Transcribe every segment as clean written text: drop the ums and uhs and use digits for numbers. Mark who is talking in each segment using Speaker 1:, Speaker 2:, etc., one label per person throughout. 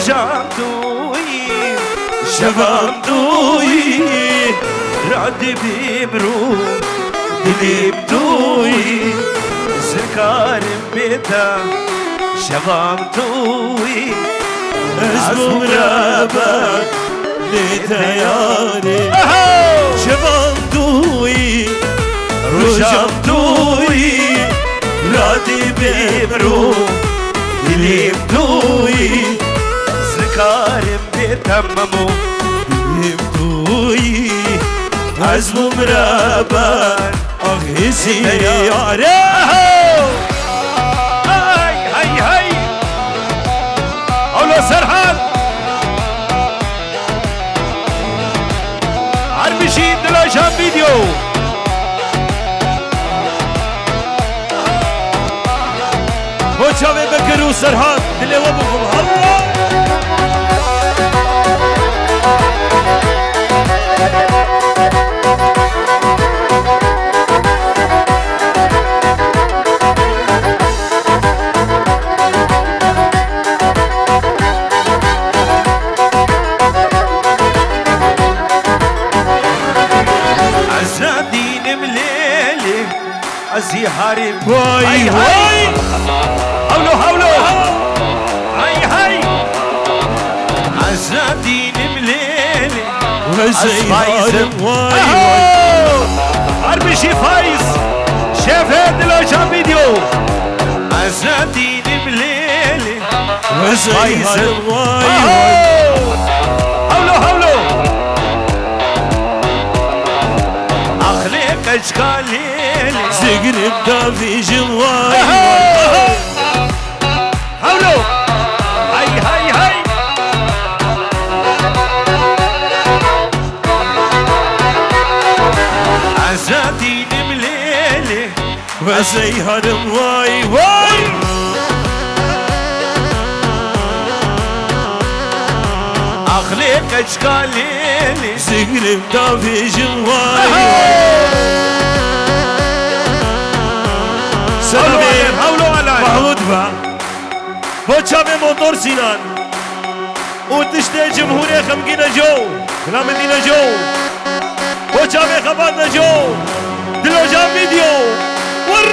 Speaker 1: روجام دوی شبام دوی رادی بیمرو دلیم دوی زکارم بیتا شبام دوی از مرابط بیتا یاری شبام دوی روجام دوی رادی بیمرو دلیم دوی زکارم بیتممو دلیم دوی از مرابط آغیزی یاره های های های اولو سرحان عربشی دلاشان ویدیو بوچاوه بکرو سرحان دلی و بکن الله ازي هارم هاي هاي حولو حولو هاي هاي عزادين مليلي وزي هارم هاي هاي عربشي فايز شاف دلو شام فيديو عزادين مليلي وزي هارم هاي هاي حولو حولو اخليك اشكالي زقرب دافي جواي حولو هاي هاي هاي عزادين مليلي وزي هرم واي واي اخليك اشكاليلي زقرب دافي جواي حولو علي محمود با بوچا به موتور سینان او تشته جمهوری خمگی نجو کلام دی نجو بوچا به خبات نجو دلو جام ویدیو ور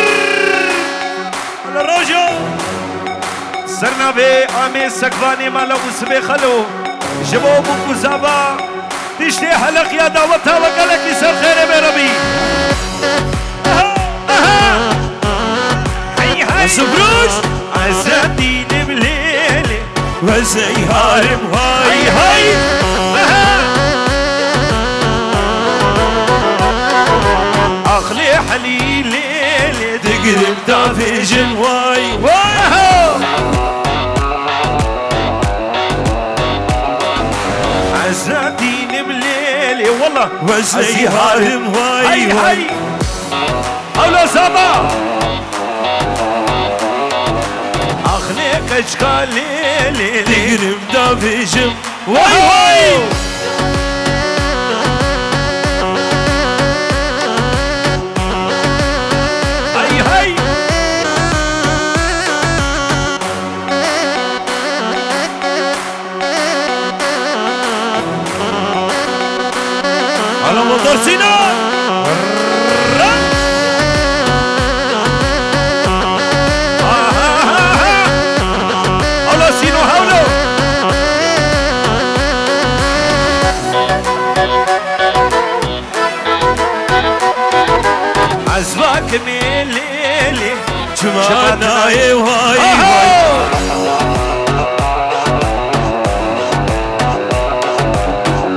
Speaker 1: على روجو سرنا به آمی سکوانی مالا اسبه خلو جبو بو زابا تشته حلق یا دعوتا وقلکی سر خیر بربی سبروش عزادين بليلي وزي هارم هاي هاي اخلي حليلي تقرب دافي جواي عزادين بليلي والله وزي هارم هاي هاي اولا سابا اشكالي تقرب دافي جم واي واي هاي هاي على موتور سيناء عزباك ميليلي شمعنا هاي هاي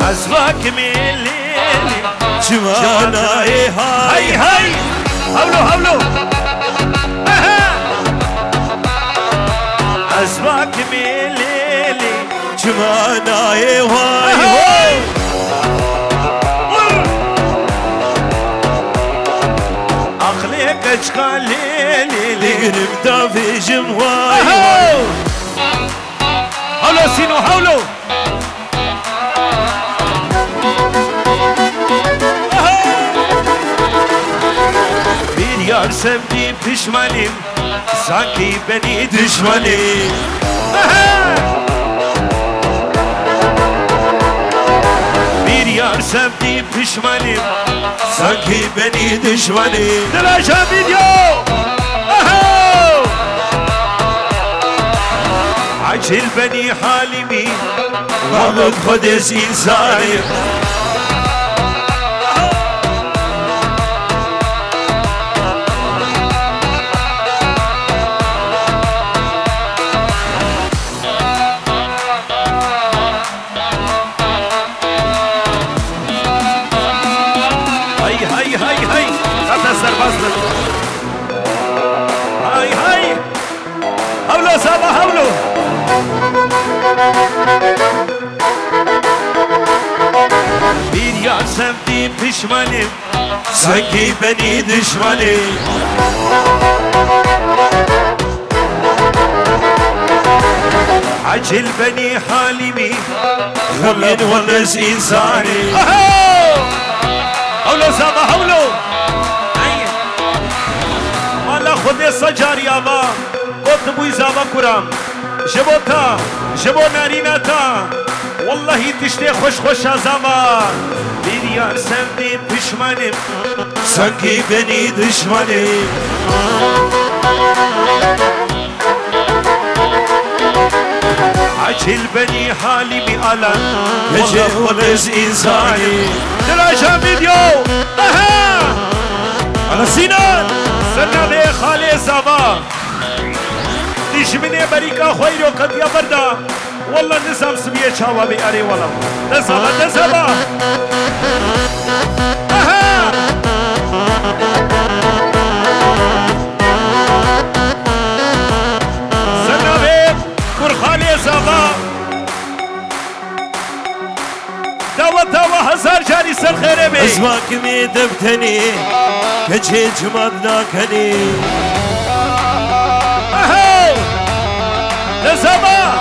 Speaker 1: عزباك ميليلي شمعنا هاي هاي حولو حولو عزباك ميليلي شمعنا هاي هاي اشكاليلي لقرب دافي جمواي حولو سينو حولو bir yar sevdim pişmanım sanki beni düşmanım سمتی پشمانیم سنگی بنی دشمنیم دلاشا ویدیو عجل بني حالمي غلط خدس إنساني هاي خطا سرباز هاي هولو سابا هولو bir yar sevdiğim pişmanım sanki beni düşmanım acil beni halimi غمين ونس إنساني هولو سابا هولو مالا خود سجار يابا قلت بوي زابا كرام جبوتا جبو ناريناتا والله تشتي خوش خوش زمان bir yar sevdiğim pişmanım sanki beni düşmanım acil beni halimi alan gece oluz insani Dilaşan video Ana Sinan Sana ve Khale Zava دشمنی بریکا خوی رو کتیا بردا والله نظام سبیه چاوا بی اری والله نظام سنابه برخالی زبا دوا هزار جاری سر خیره بی ازواک می دبتنی کچه جماد ناکنی زبا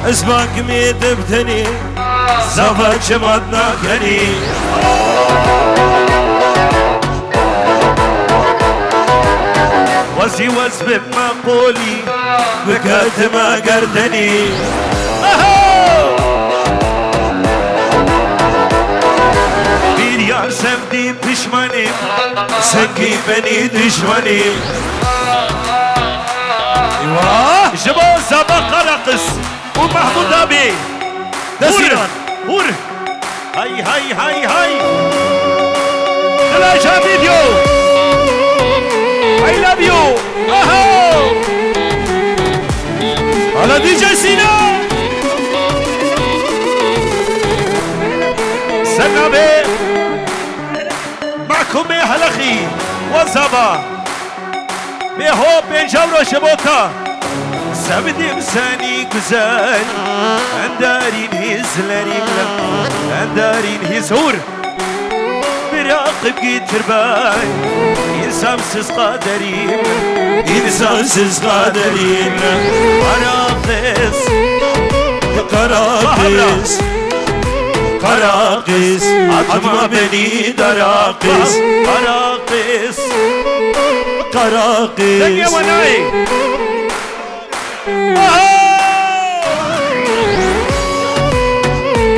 Speaker 1: ازباك ميدبتني زبا جمادنا كني وزي وزبب ما قولي بكات ما قردني bir yar sevdiğim pişmanım sanki beni düşmanım جبو سبق رقص ومحمود أبي هور هاي دلاشا فيديو I love you على دي جي سينا سنابي معكم هلخي وزبا بهو بنجاورو شبوتا Sevdim seni güzel Enderin hizlerimle Enderin hizur Bırakıp getir ben İnsansız kaderim İnsansız kaderimle Kara kız Atma beni dara kız Kara kız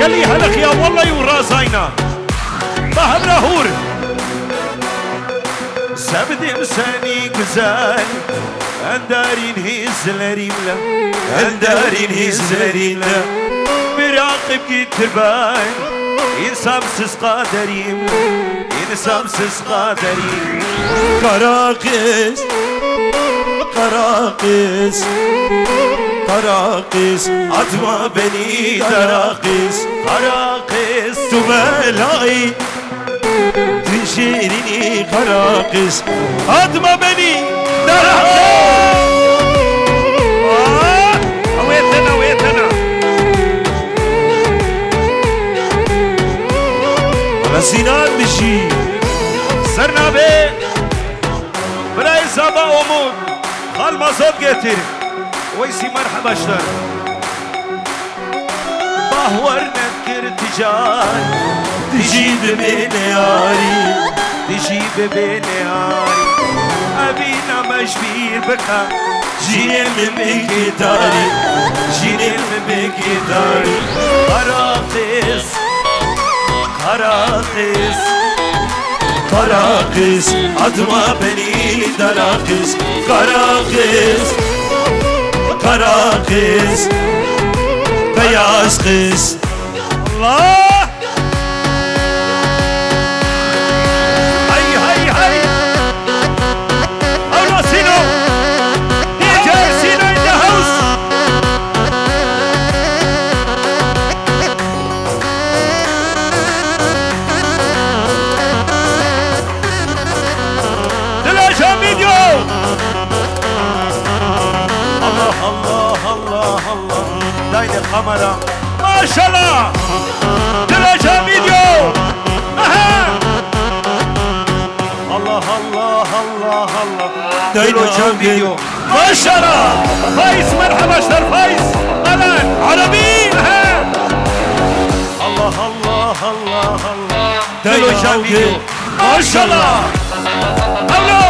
Speaker 1: قال لي هلك يا والله يورازاينا بهم رهور سبدم سني güzel Enderin hizlerimle Enderin hizlerimle Bırakıp getir ben İnsansız kaderimle İnsansız kaderim Kara kız Kara kız atma beni dara kız Kara kız tu belayı Şirini kara kız atma beni dara kız Avetena Ana Sinan dişi Sernabe Bray Sabah Umut Khal mazot getir ويسي مرحبا اشتر باهور نذكر تجار تجيب بين ياري تجيب بين ياري أبينا مشبير بكا جيني من بكتاري جيني من بكتاري قراقس قراقس عظمة بني دراقس قراقس قراقس بياس قس الله القمرة ما شاء الله درجة فيديو الله الله الله الله درجة فيديو ما شاء الله فايز مرحبا اشتر فايز الان عربي الله الله الله الله درجة فيديو ما شاء الله أولو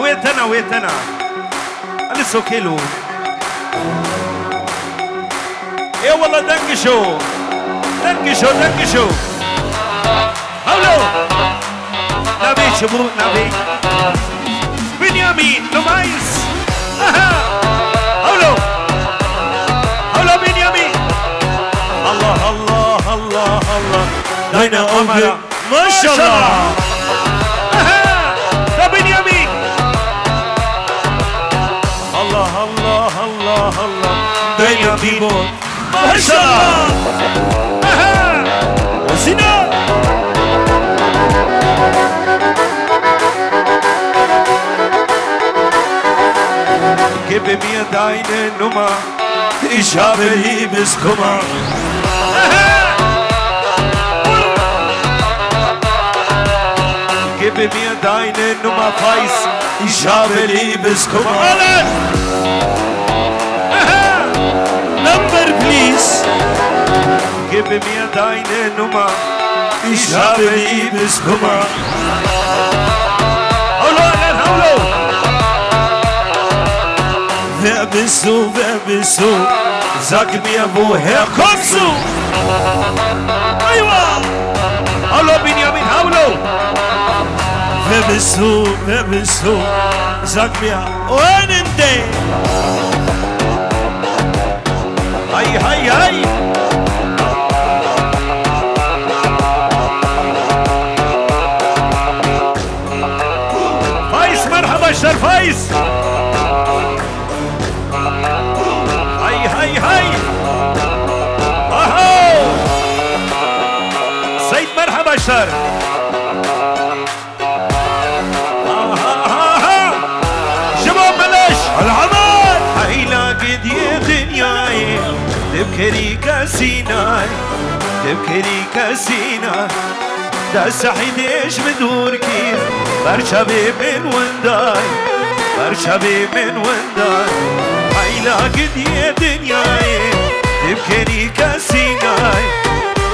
Speaker 1: ويتنا ويتنا لسه كيلو ايه والله دنقشو دنقشو دنقشو هولو نبي شبو نبي بنيامين نمايس هولو هولو بنيامين الله الله الله الله داينا أمرا ما شاء الله ده بنيامين الله الله الله الله دايما بيبون ما شاء الله وسنا كيف بيا داين النما إشابه بسكما كيف بيا داين النما فايس إشابه بسكما Number please. Give me a deine Nummer. Ich habe Liebeskummer. Hallo, hallo. Wer bist du, wer bist du? Sag mir, woher kommst du? Aywa. Hallo, Benjamin, hallo. Wer bist du, wer bist du? Sag mir, einen Day. هاي هاي هاي فايز مرحبا اشتر فايز هاي هاي هاي اهو سيد مرحبا اشتر شباب بلاش العمل هاي لاقد يا دنياي تبكري كاسيناي تبكري كاسيناي دا سعيد ايش بدور كيف برشبي من ونداي برشبي من ونداي هايلا قد يا دنياي تبكري كاسيناي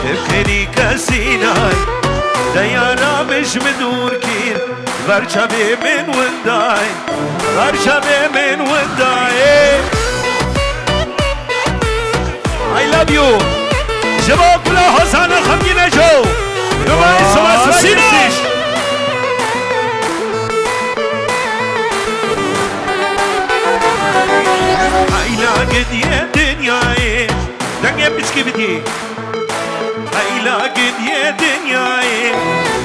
Speaker 1: تبكري كاسيناي دا يا رامش بدور كيف برشبي من ونداي برشبي من ونداي I love you. شباب كلها حسن خمجين جو. نماي سوا سينش. هايلا قد يا دنياي دنيا بسكي بدي هايلا قد يا دنياي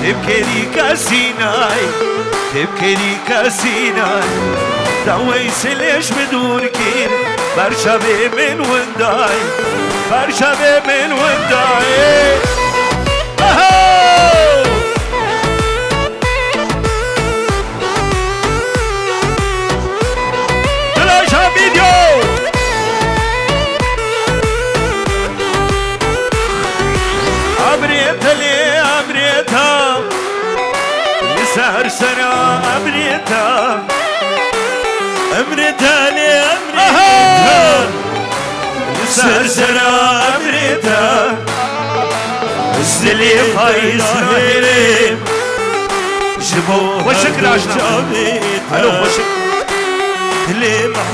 Speaker 1: تبكري كاسيناي تبكري كاسيناي دويس ليش بدور كين برشبي من ونداي برشبي من ونداي تلاشا فيديو عبريتها لي عبريتها لسهر سنة عبريتها أمرتها لي أمرتها سرسرة أمرتها الزلي فايز هيريم جبوها وشكر عشنا هلو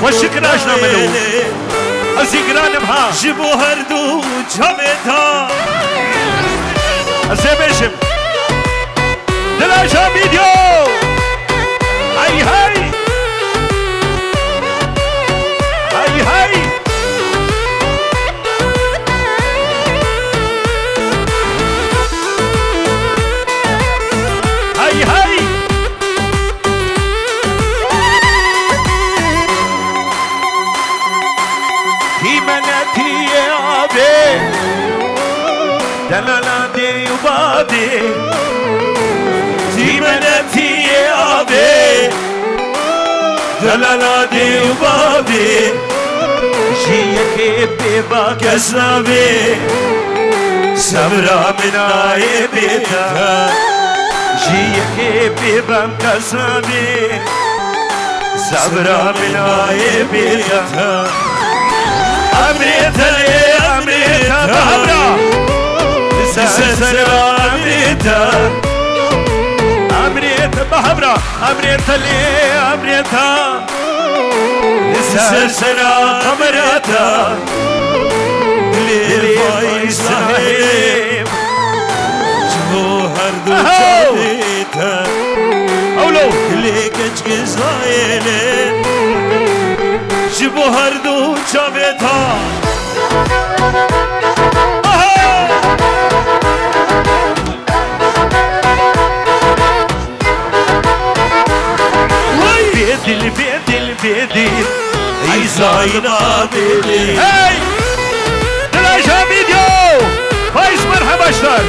Speaker 1: وشكر عشنا ملو ازیگرانم ها جبو هر دو چاویتا ازه بشم دلاشا ویدیو های های های های های های منتي أبي دلنا دي وبابي منتي أبي دلنا دي وبابي جيك بباك سنابي سمرا من عيبتها جيك بباك سنابي سمرا من عيبتها أمريتا لي أمريتا بحبرا سلسلة أمريتا أمريتا بحبرا أمريتا لي أمريتا سلسلة أمريتا لي فايز نهيم جوهر دو جاديتا أولو لي كجك زايلين جبو هر دو چاویتا بیدل بیدل بیدل ای زاینا بیدل هی دلاشا ویدیو فایز مرحبا شدار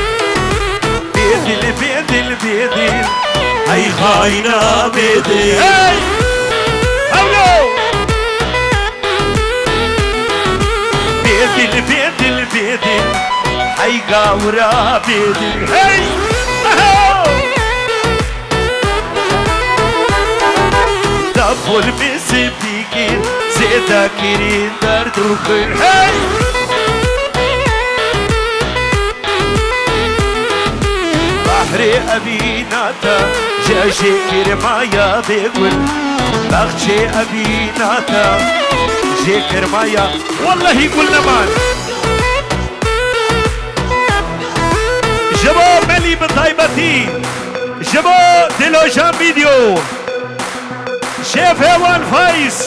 Speaker 1: بیدل بیدل بیدل ای خاینا بیدل هی اولو بيدل بيدل بيدل هاي قاورا بيدل هاي دبول بيسي بيكين زيدا كيرين دردو كل هاي بحري أبيناتا جاشي كرمايا بيقول بخشي أبيناتا جيكر مايا والله قلنا مان جبو ملي بطيبتي جبو دلوشان فيديو شيف هوان فايز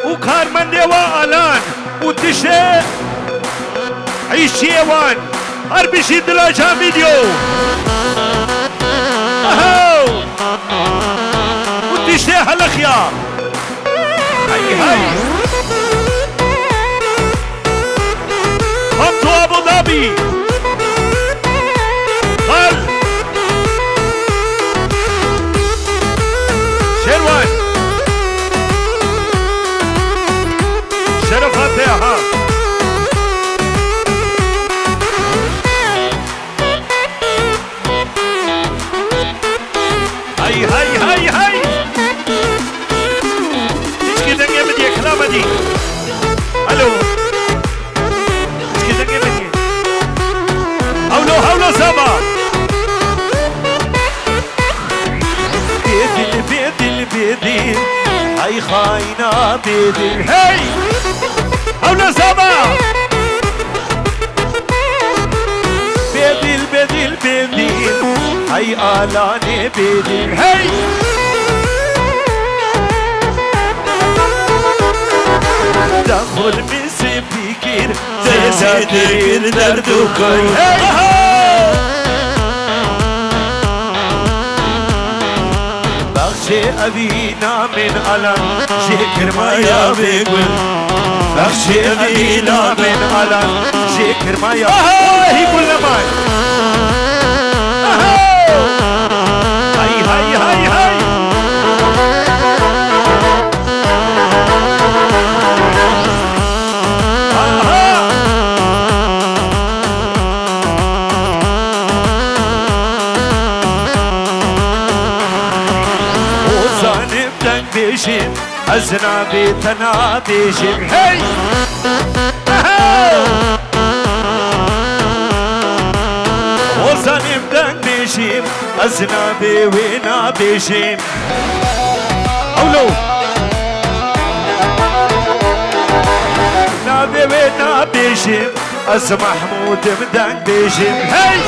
Speaker 1: وكارمن ديوا الان وتشي عيشي هوان هربشي دلوشان فيديو اهو وتشي هلخيا هاي هاي خمتو ابو ظبي قل شروان شرفات يا ها هاي هاي هاي هاي دي الو كده كده هولو هولو سما بيدل بيدل بيدل هاي خاينة بيدل هاي هولو سما بيدل بيدل بيدل هاي آلاني بيدل هاي دخل بسي بيكير زيدر دردو كوي بخشي أبينا من ألم جيكر ما يا بيقول بخشي أبينا من ألم جيكر ما يا هي كل ما هاي هاي هاي هاي بيشم أزنا بيتنا بيشم هاي وزنم دن بيشم أزنا بيوينا بيشم أولو لوينا بيجم أس محمود بدان بيجم هاي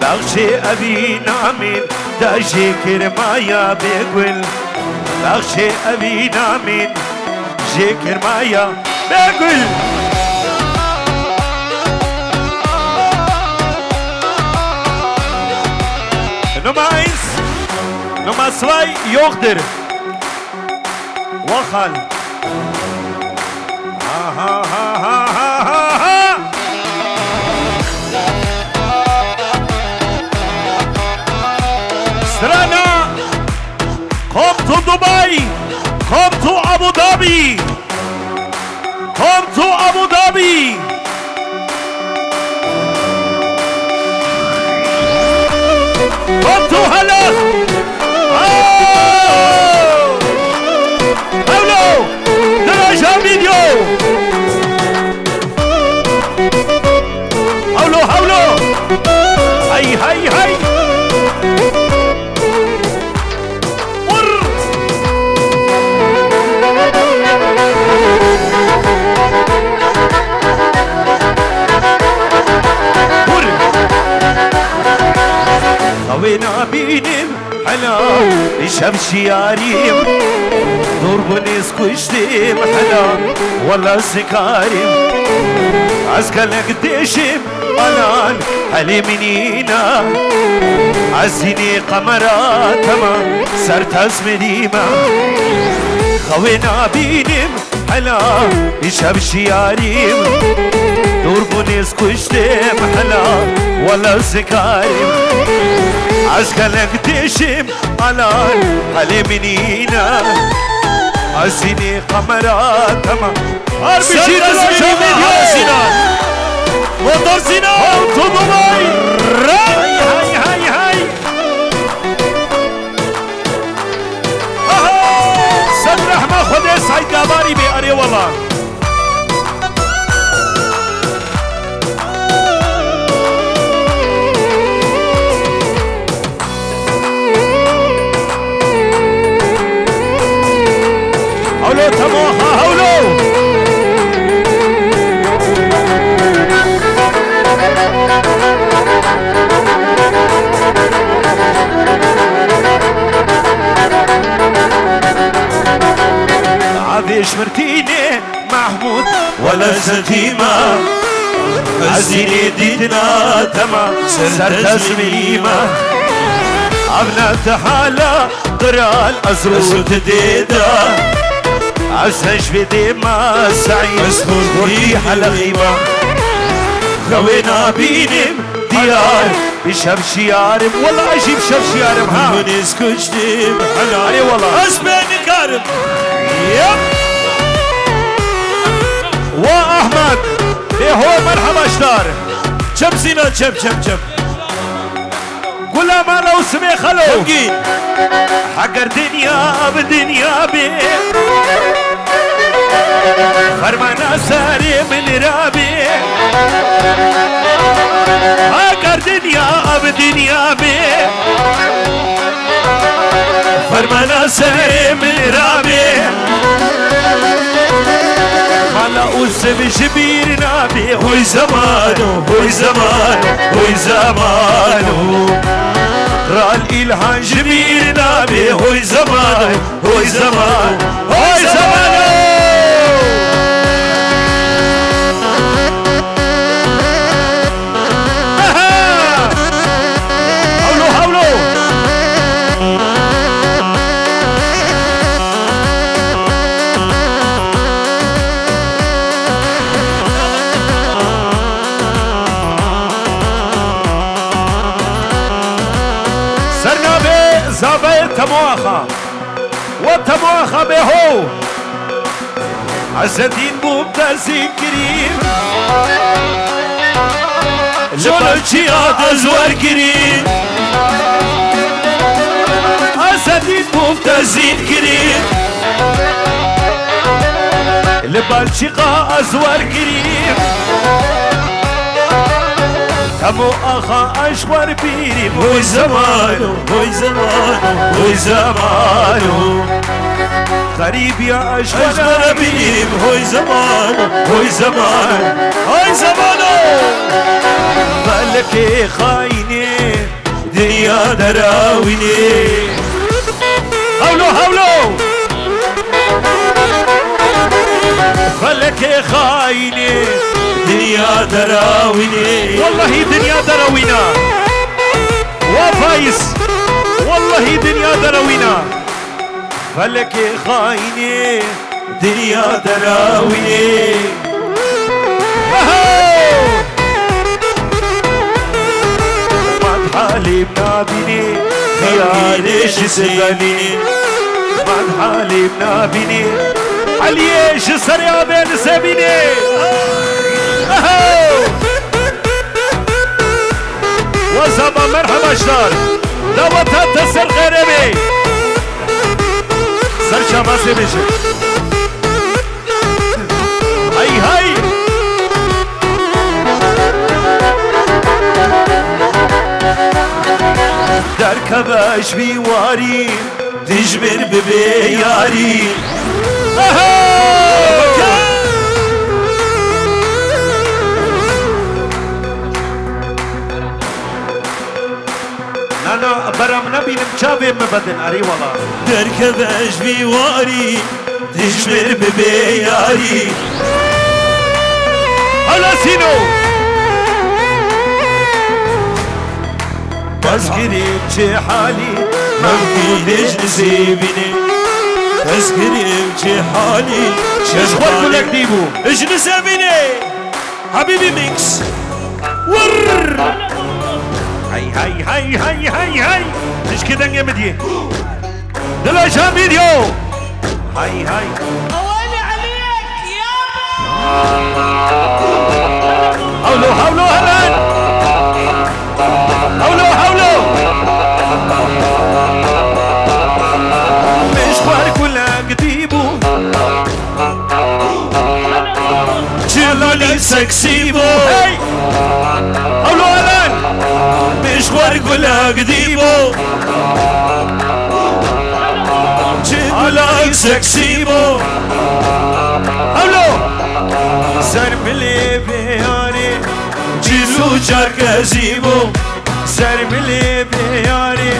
Speaker 1: بخشي أبي نامين تاجي كرمايا بيقول بخشي أبي نامين جي كرمايا بيقول Nummer 1, Nummer 2, Jochter. Wachal. Ha ha ha ha ha ha. Strana. Komm zu Dubai. Komm zu Abu Dhabi. Komm zu Abu Dhabi. Komm zu Halle! Hallo! Draja Video! Hallo, hallo! Hai, hai, hai! خوينا بينم حلا شمس ياريم دور بنيس كشتم حلا والله سكارم عسكلك دشم الان حلي منينا عزيني قمرات ما صرت اسمديما خوينا بينم حلا شمس ياريم دور بنيس كشتم حلا والله سكارم عسكلك دشم الان حلي منينا عزيني قمرات ما بشير اسمي سينان موتور سينان تو دبي هاي هاي هاي هاي سد رحمة خدي سعيد قاباري بأري والله هولو تموخا هولو عافيش مرتيني محمود ولا ستيمة عزيني ديدنا تما سرت اسميمة عبنا تحالة قرال أزروت ديدا عساش في ديما سعيد ريح الغيمة خوينا بينم ديار بشبش يارم والله أجيب شبش يارم ها منيس كشتم حلالي والله أسباني كارم يب وأحمد هو مرحبا اشتار شب سينا شب شب شب قول ما لو سمي خلو حقر دنيا بدنيا بي فرمانا ساري من رابي حقر دنيا بدنيا بي فرمانا ساري من رابي على أسم شبيرنا بي هوي زمانو هوي زمانو هوي زمانو رال إلهان جميلنا بي هوي زمان هوي زمان هوي زمان هولو هولو زابي تمواخا وتمواخا بهو عز الدين ممتازين كريم جولو جياد ازوار كريم عز الدين ممتازين كريم لبالشقا ازوار كريم تمو أخا أشوار بيري هوي زمانو هوي زمانو هوي زمانو
Speaker 2: غريب يا
Speaker 1: أجوانا بيم هوي زمان هوي زمان هوي زمانو
Speaker 2: فلك خايني
Speaker 1: دنيا دراويني
Speaker 2: هولو هولو فلك خايني
Speaker 1: دنيا دراويني
Speaker 2: والله دنيا دراوينا وفايز والله دنيا دراوينا فلك خايني
Speaker 1: دنيا دراويني
Speaker 2: ما حالي بنابيني
Speaker 1: خيالي شسبني
Speaker 2: ما حالي بنابيني عليش سريع بين سبيني وزما مرحبا شدار دعوتها تسر غربي سر شماسي بشي هاي هاي در كباش بيواري
Speaker 1: تجبر ببياري
Speaker 2: انا برام نبي نمشابي مبدن اري والله
Speaker 1: تركب اجبي واري تجبر ببياري
Speaker 2: هلا سينو تذكري بشي حالي
Speaker 1: ما بديش نسيبني تذكري بشي حالي
Speaker 2: شغل لك ديبو
Speaker 1: ايش نسيبني حبيبي ميكس ور
Speaker 2: هاي هاي هاي هاي هاي هاي ايش كده نجمدي دلا جام فيديو هاي هاي
Speaker 3: اوالي عليك يابا
Speaker 2: حولو حولو هلان حولو حولو مشوار كلك ديبو
Speaker 1: جلالي سكسيبو
Speaker 2: هاي حولو هلان
Speaker 1: مشوار كلك ديبو جلالي سكسيبو
Speaker 2: حولو سرب لي بياري
Speaker 1: جلو جركزيبو
Speaker 2: سرب لي بياري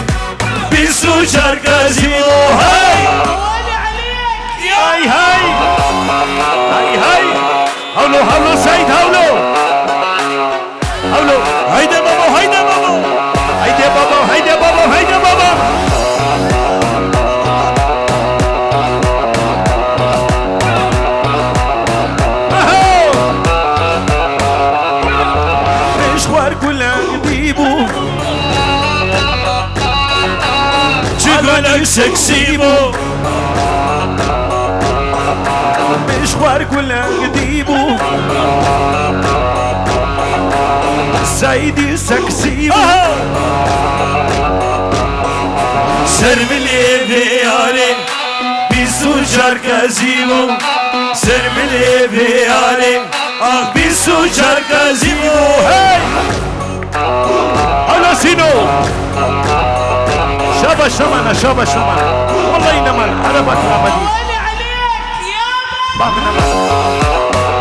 Speaker 1: بيسو جركزيبو هاي
Speaker 3: اوالي عليك
Speaker 2: هاي هاي هاي هاي حولو حولو سيد حولو حولو
Speaker 1: هيدا بابا هيدا بابا
Speaker 2: هيدا بابا هيدا بابا هيدا بابا مشوار كلك ديبو
Speaker 1: جلالي سكسيبو
Speaker 2: مشوار كلك ديبو سيدي سكسيبو
Speaker 1: سرملي بياري بيسو جركزيبو سرملي بياري بيسو جركزيبو
Speaker 2: هاي هلا سينو شابا شمنا شابا شمنا والله ينمل حربت رمدي
Speaker 3: اوالي عليك يابا
Speaker 2: باب نمل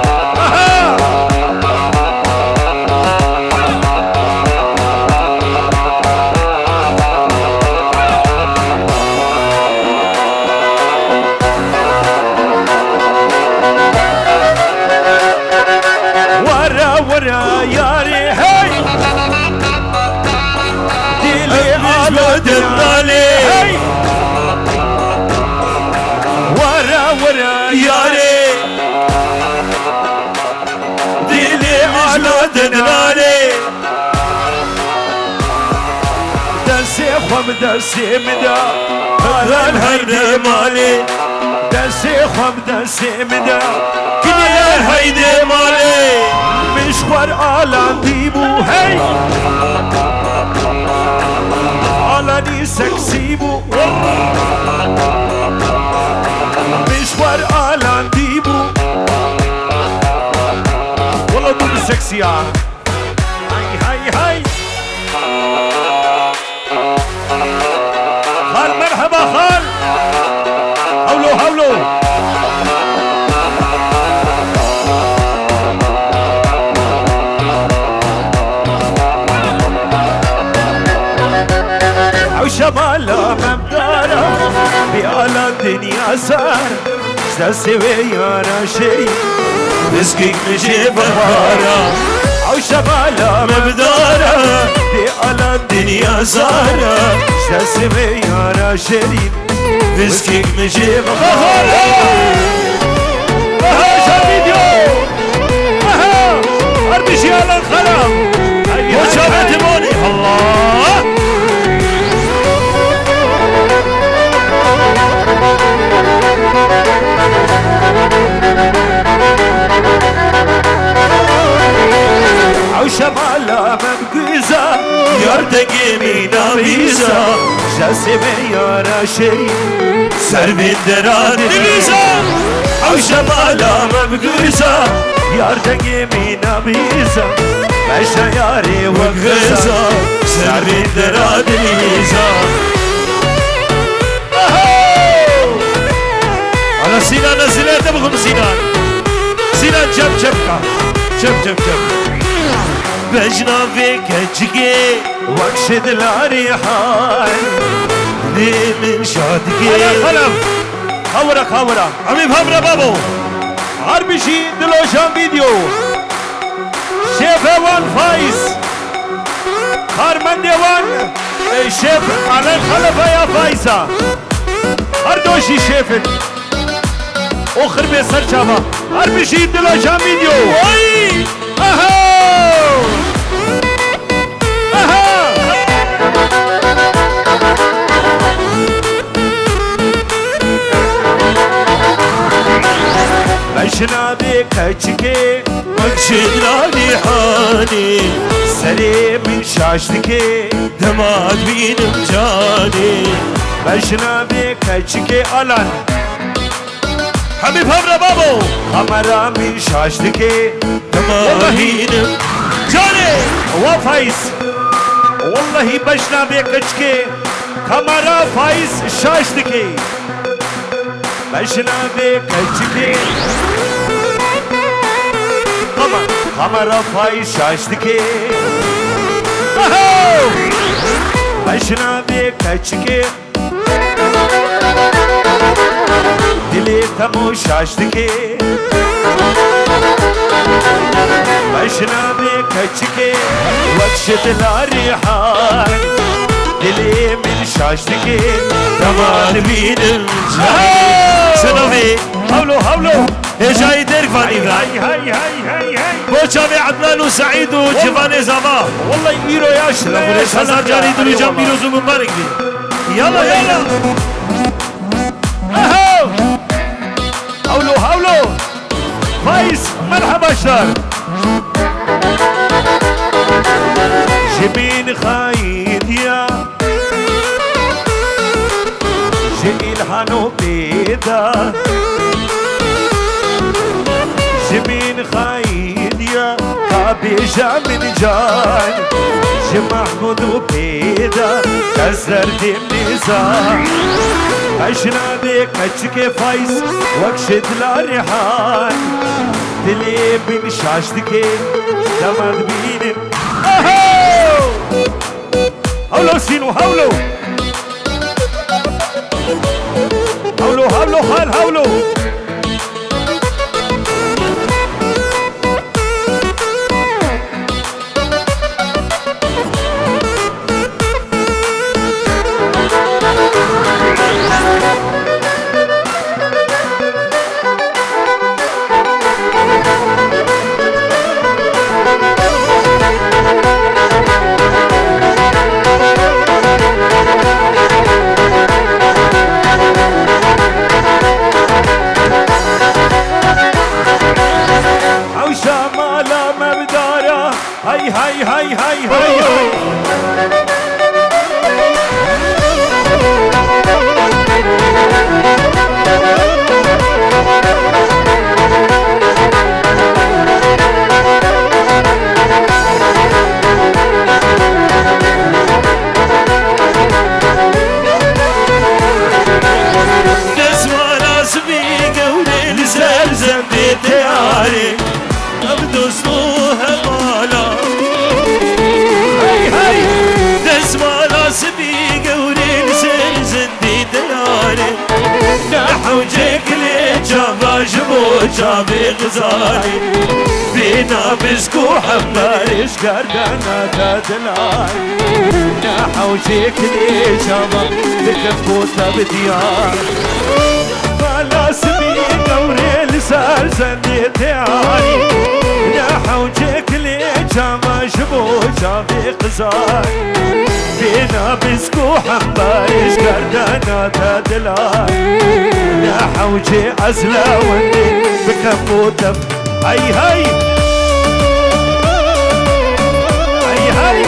Speaker 2: ورا ورا ياري هاي ديلي على
Speaker 1: دلالي
Speaker 2: هاي ورا ورا
Speaker 1: ياري ديلي على دلالي
Speaker 2: دسي خم دسي مدا
Speaker 1: هذا الهيدا مالي
Speaker 2: دسي خم دسي مدا
Speaker 1: كل الهيدا مالي
Speaker 2: مشوار آلان ديبو هاي آلاني سكسيبو مشوار آلان ديبو والله دوب سكسي هاي هاي هاي خال مرحبا خال حولوا حولوا شمالا ممدارا بيالا الدنيا سار شتسوي يانا شري مسكيك مشي بهارا او شمالا ممدارا بيالا الدنيا سار شتسوي يانا شري مسكيك مشي بهارا اها فيديو اها اربشي على الخلام وشافت موني الله او شمالا ممقوزة يردقي مينا بيزا جاسمي يارا شري سر من دراد بيزا او شمالا ممقوزة يردقي مينا بيزا مشا ياري وقزا سر من دراد بيزا أنا سينان نزلت أبغم سينان سينان جب جبكا جب جب جب بجنافك أجيكي وكشد الريحان لي من شادكي أنا خلف خورك خورك عمي بهمرا بابو عربشي دلوشان فيديو شيف وان فايز خارمن ديوان شيف على الخلفة يا فايزة هردوشي شيفت اخر بسر شابا هربشي دلوشان فيديو وي اها بشنا بكتشكي مكشد لاني حاني سري من شاشتكي دماد بينم جاني بشنا بكتشكي الان حبيب همرا بابو خمرا من شاشتكي دماد بينم جاني وفايز والله بشنا بكتشكي خمرا فايز شاشتكي بشنا بكتشكي خمرا فايز شاشتكي بشنا بكتشكي دلي تمو شاشتكي بشنا بكتشكي وكشت الريحان دلي من شاشتكي دمان بين الجاي سنوي حولو حولو جاي ديرك فاني هاي هاي هاي هاي هاي بوشافي عدنان وسعيد وجفاني زما والله ميرو يا شلون هزار جاري دلو جام ميرو زو مبارك دي يلا يلا اهو حولو حولو فايز مرحبا شار جبين خايد يا جيل حنو بيدا جبين خايد يا كابيجا من جان محمود وبيدا كسر دي النزاع عشنا بك كتشكي فايز وكشد الريحان دلي بن شاشتكي دمد بينم اهو هولو سينو هولو هولو هولو خال هولو جابي غزالي بينا مسكو حمارش قردنا تدلال ناحا وجيك لي جابا بكفوتا بديار فلا سبي قوري لسال زنيت عالي ناحا وجيك لي جابا جبو جابي غزال بينا مسكو حمارش قردنا تدلال ناحا وجي عزلا وني بكفوتا هاي هاي هاي هاي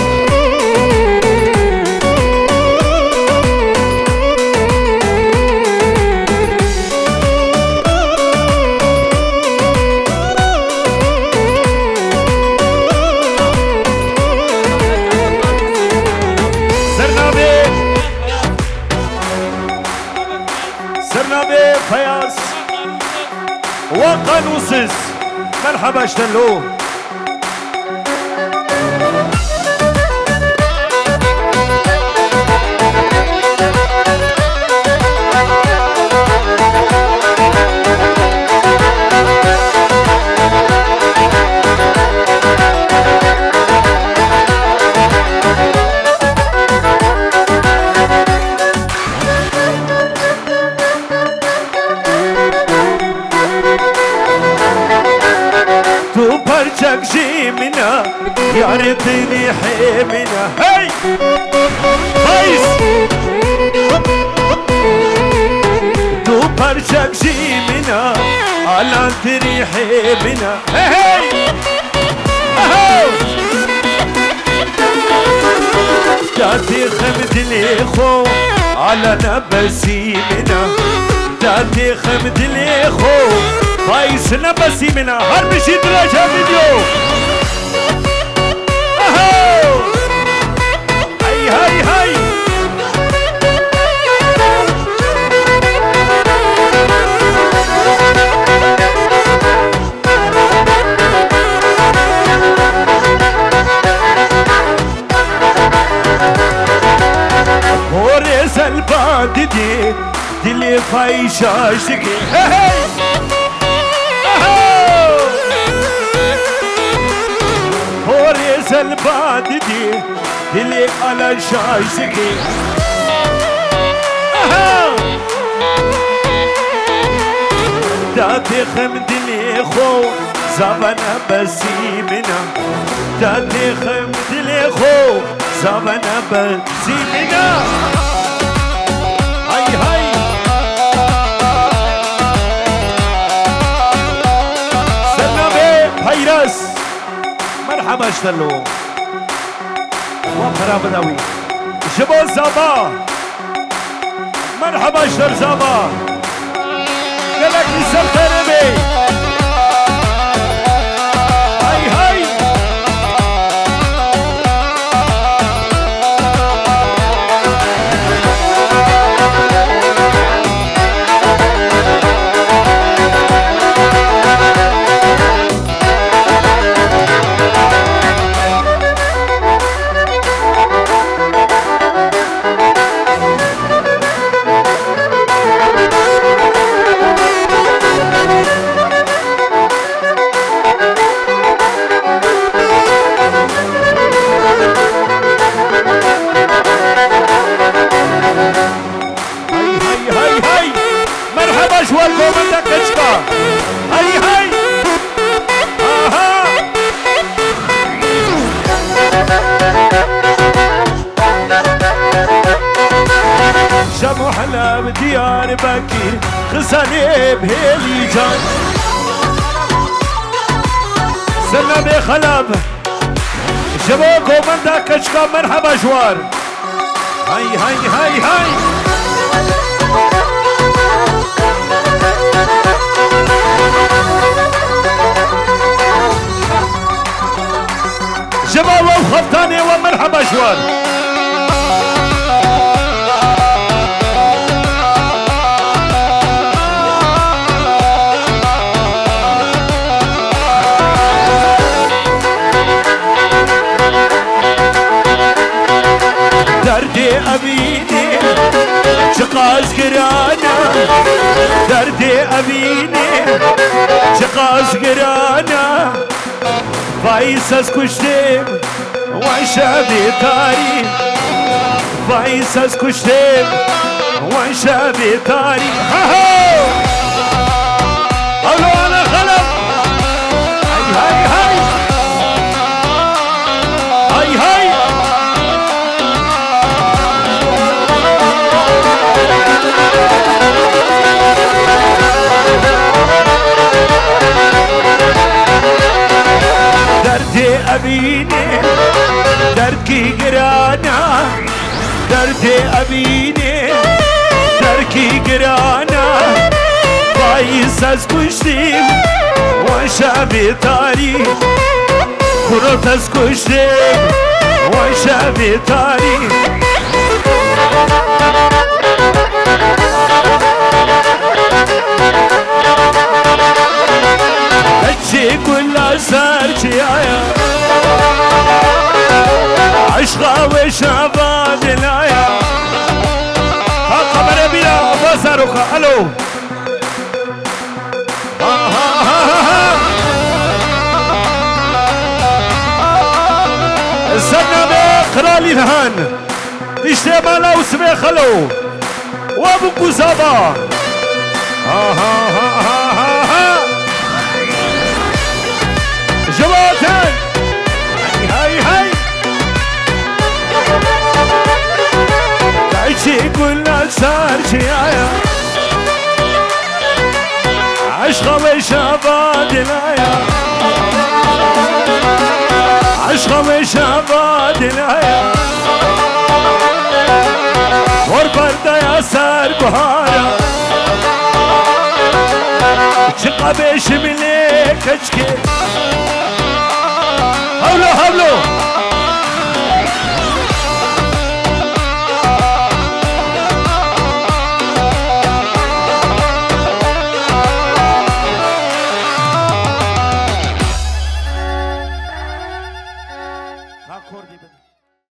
Speaker 2: سرنا بيه فياس وقانوسس مرحبا اشتلو برجك جيمنا يا ريتني حيمنا هاي فايز تو برجك جيمنا على تري حيمنا هاي هاي داتي خمد لي خو على نبسي منا داتي خمد لي خو فايز نبسي منا هر بشي درجة فيديو اهو هاي هاي هاي هوريز الباد دي دلي فايشاش دي هاي هوريز الباد دي دلي على شاشكي داتي خمدني خو زبنا بسيمنا داتي خمدني خو زبنا بسيمنا هاي هاي سلامي فيروز مرحبا اشتلو وفرا بدوي جبو زابا مرحبا اشتر زابا قالك نسال تربي هاي هاي شمو حلا بديار بكير خساني بهيلي جان سنة بخلاب جبو كومندا كشكا مرحبا جوار هاي هاي هاي هاي جبو وخفتاني ومرحبا جوار أبيني شقاس قرانا دردي أبيني شقاس قرانا فايسس كشتم وشابي تاري فايسس كشتم وشابي تاري قولوا أنا خلق هاي هاي هاي هاي دردي أبيني دردكي قرانا دردي أبيني دردكي قرانا بايس از کشتیم و شب تاریک خورت از کشتیم و شب تاریک بچه کلا سر چی آیا عشقا و شبا دلایا ها قمر بیرا بازاروخا الو السنة قرالي الهان تشتي مالا وسمي خلو وابو كوزابا جواتن هاي هاي تعيشي كلنا صار شيايا عشقا وشابا دلايا عشقا وشابا دلايا وربردا يا سار بهارا شقا بيش مليك اشكي هولو هولو